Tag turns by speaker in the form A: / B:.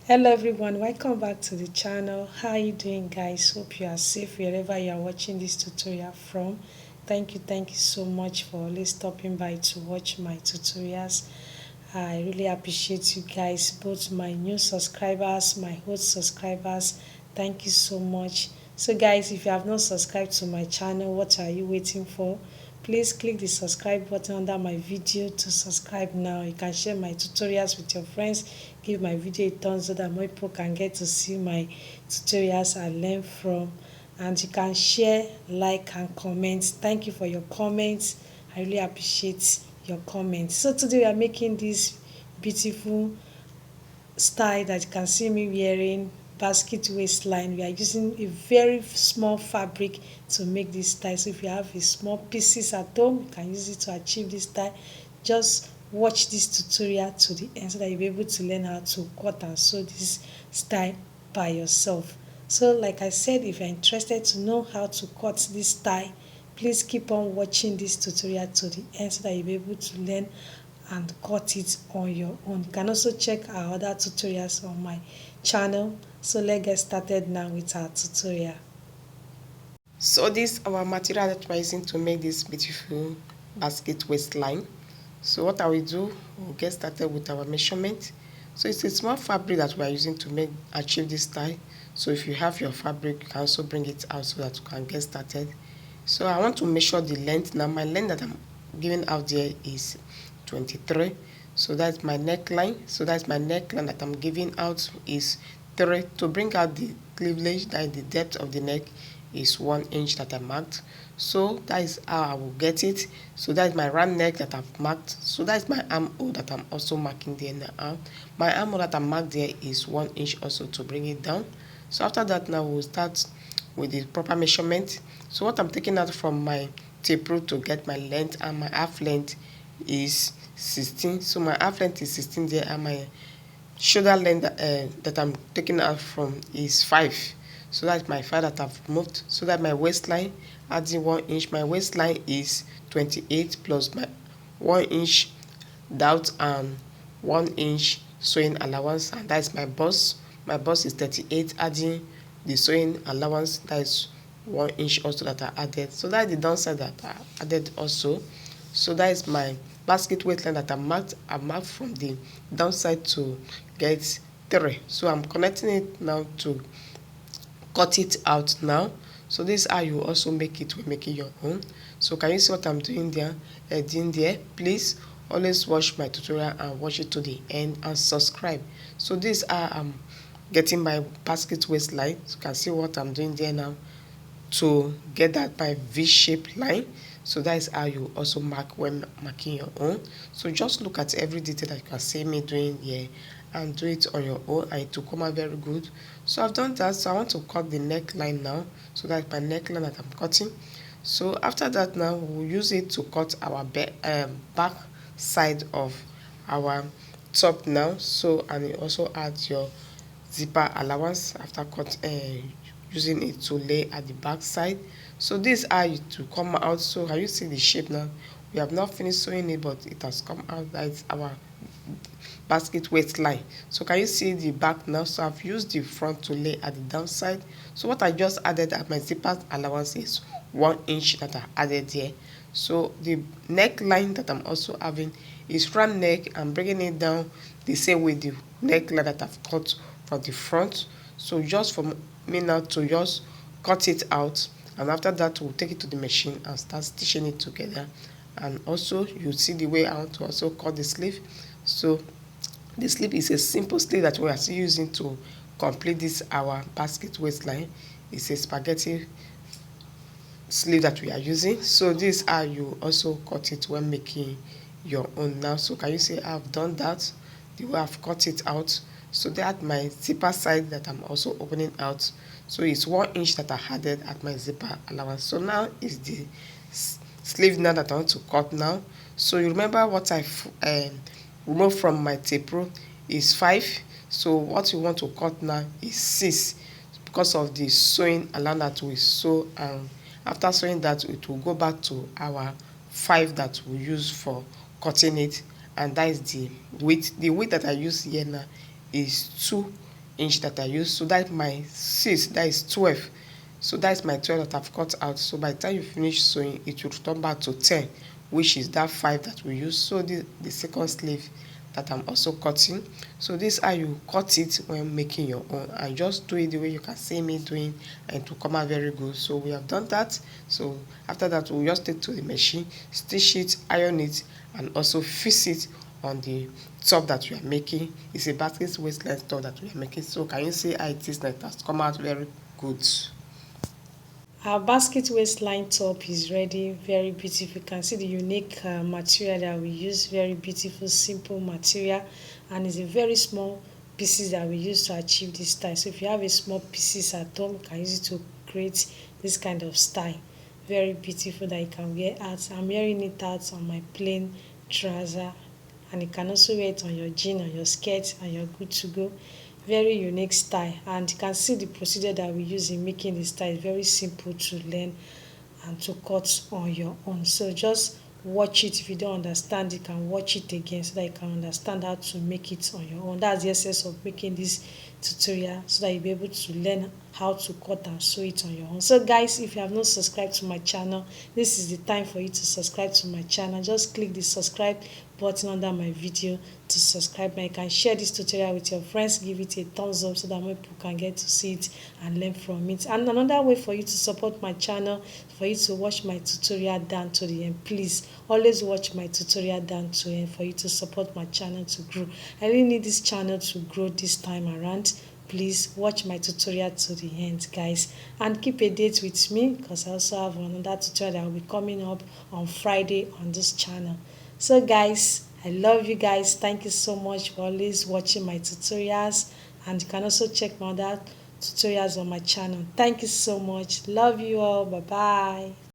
A: Hello everyone, welcome back to the channel. How are you doing, guys? Hope you are safe wherever you are watching this tutorial from. Thank you so much for always stopping by to watch my tutorials. I really appreciate you guys, both my new subscribers, my old subscribers. Thank you so much. So guys, if you have not subscribed to my channel, what are you waiting for? Please click the subscribe button under my video to subscribe now. You can share my tutorials with your friends. Give my video a thumbs up so that more people can get to see my tutorials and learn from. And you can share, like, and comment. Thank you for your comments. I really appreciate your comments. So today we are making this beautiful style that you can see me wearing, basket waistline. We are using a very small fabric to make this style. So if you have a small pieces at home, you can use it to achieve this style. Just watch this tutorial to the end so that you'll be able to learn how to cut and sew this style by yourself. So like I said, if you're interested to know how to cut this style, please keep on watching this tutorial to the end so that you'll be able to learn and cut it on your own. You can also check our other tutorials on my channel. So let's get started now with our tutorial.
B: So this our material that we're using to make this beautiful basket waistline. So what I will do, we'll get started with our measurement. So it's a small fabric that we are using to achieve this style. So if you have your fabric, you can also bring it out so that you can get started. So I want to measure the length. Now my length that I'm giving out there is 23. So that's my neckline. So that's my neckline that I'm giving out is 3. To bring out the cleavage, that is the depth of the neck, is 1 inch that I marked. So that is how I will get it. So that is my round neck that I've marked. So that is my armhole that I'm also marking there now. My armhole that I marked there is 1 inch also to bring it down. So after that, now we'll start with the proper measurement. So what I'm taking out from my tape rule to get my length, and my half length is 16. So my half length is 16 there, and my shoulder length that I'm taking out from is 5. So that's my 5 that I've moved. So that my waistline, adding 1 inch, my waistline is 28 plus my 1 inch doubt and 1 inch sewing allowance, and that's my bust. My bust is 38, adding the sewing allowance, that is 1 inch also that I added. So that's the downside that I added also. So that is my basket waistline that I marked. From the downside to get 3. So I'm connecting it now to cut it out now. So this is how you also make it when making your own. So can you see what I'm doing there? Doing there? Please always watch my tutorial and watch it to the end and subscribe. So this is how I'm getting my basket waistline. So you can see what I'm doing there now to get that my V-shaped line. So that is how you also mark when marking your own. So just look at every detail that you can see me doing here and do it on your own, and it will come out very good. So I've done that. So I want to cut the neckline now. So that's my neckline that I'm cutting. So after that, now we'll use it to cut our back side of our top now. So, and it also adds your zipper allowance after using it to lay at the back side. So this are you to come out. So can you see the shape now? We have not finished sewing it, but it has come out. That is our basket waistline. So can you see the back now? So I've used the front to lay at the downside. So what I just added at my zipper allowance is 1 inch that I added here. So the neckline that I'm also having is round neck. I'm bringing it down the same way the neckline that I've cut from the front. So just for me now to just cut it out, and after that we'll take it to the machine and start stitching it together. And also you see the way I want to also cut the sleeve. So the sleeve is a simple sleeve that we are still using to complete this our basket waistline. It's a spaghetti sleeve that we are using. So this is how you also cut it when making your own now. So can you see I've done that the way I've cut it out? So that my zipper side that I'm also opening out, so it's 1 inch that I added at my zipper allowance. So now is the sleeve now that I want to cut now. So you remember what I removed from my tape rule is 5. So what you want to cut now is 6 because of the sewing allowance that we sew, and after sewing that it will go back to our 5 that we use for cutting it, and that is the width. The width that I use here now is 2 inch that I use. So that's my 6, that is 12. So that's my 12 that I've cut out. So by the time you finish sewing, it will return back to 10, which is that 5 that we use. So the second sleeve that I'm also cutting. So this is how you cut it when making your own, and just do it the way you can see me doing, and to come out very good. So we have done that. So after that, we'll just take to the machine, stitch it, iron it, and also fix it on the top that we are making. It's a basket waistline top that we are making. So can you see how it is, that it has come out very good?
A: Our basket waistline top is ready, very beautiful. You can see the unique material that we use, very beautiful, simple material, and it's a very small pieces that we use to achieve this style. So if you have a small pieces at home, you can use it to create this kind of style. Very beautiful that you can wear out. I'm wearing it out on my plain trouser, and you can also wear it on your jean, on your skirt, and you're good to go. Very unique style, and you can see the procedure that we use in making the style. Very simple to learn and to cut on your own. So just watch it. If you don't understand, you can watch it again so that you can understand how to make it on your own. That's the essence of making this tutorial, so that you'll be able to learn how to cut and sew it on your own. So guys, if you have not subscribed to my channel, this is the time for you to subscribe to my channel. Just click the subscribe button under my video to subscribe, and you can share this tutorial with your friends. Give it a thumbs up so that more people can get to see it and learn from it. And another way for you to support my channel, for you to watch my tutorial down to the end. Please always watch my tutorial down to the end for you to support my channel to grow. I really need this channel to grow this time around. Please watch my tutorial to the end, guys, and keep a date with me, because I also have another tutorial that will be coming up on Friday on this channel. So guys, I love you guys. Thank you so much for always watching my tutorials, and you can also check my other tutorials on my channel. Thank you so much. Love you all. Bye bye.